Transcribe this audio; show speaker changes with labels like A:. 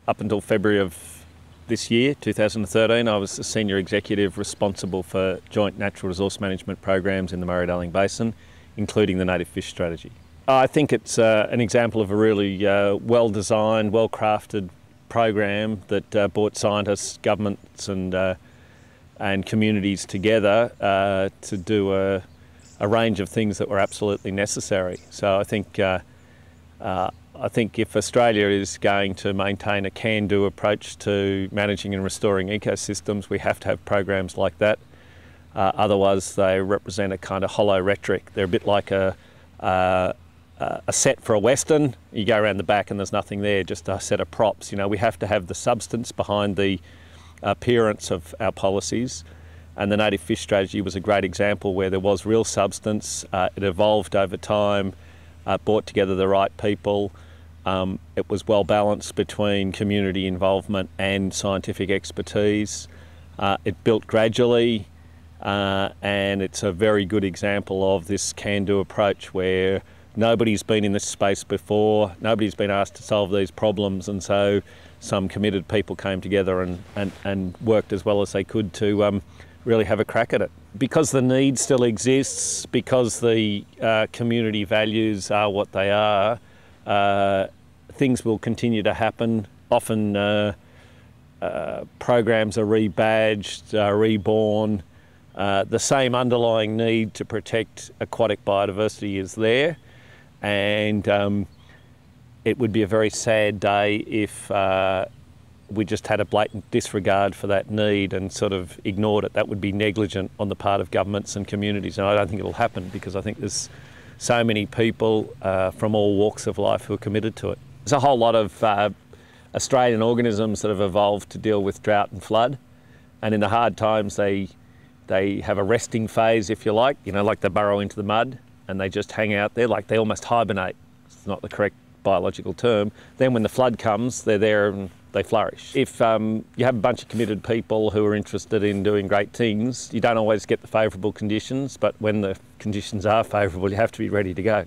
A: Up until February of this year, 2013, I was the Senior Executive responsible for joint natural resource management programs in the Murray-Darling Basin, including the native fish strategy. I think it's an example of a really well-designed, well-crafted program that brought scientists, governments and communities together to do a range of things that were absolutely necessary. So I think if Australia is going to maintain a can-do approach to managing and restoring ecosystems, we have to have programs like that. Otherwise, they represent a kind of hollow rhetoric. They're a bit like a set for a Western. You go around the back and there's nothing there, just a set of props. You know, we have to have the substance behind the appearance of our policies. And the native fish strategy was a great example where there was real substance. It evolved over time, brought together the right people. It was well balanced between community involvement and scientific expertise. It built gradually, and it's a very good example of this can-do approach where nobody's been in this space before, nobody's been asked to solve these problems, and so some committed people came together and worked as well as they could to really have a crack at it. Because the need still exists, because the community values are what they are, things will continue to happen. Often programs are rebadged, reborn. The same underlying need to protect aquatic biodiversity is there, and it would be a very sad day if we just had a blatant disregard for that need and sort of ignored it. That would be negligent on the part of governments and communities, and I don't think it'll happen because I think there's so many people from all walks of life who are committed to it. There's a whole lot of Australian organisms that have evolved to deal with drought and flood, and in the hard times they have a resting phase, if you like, like they burrow into the mud and they just hang out there, like they almost hibernate. It's not the correct biological term. Then when the flood comes, they're there and they flourish. If you have a bunch of committed people who are interested in doing great things, you don't always get the favourable conditions, but when the conditions are favourable, you have to be ready to go.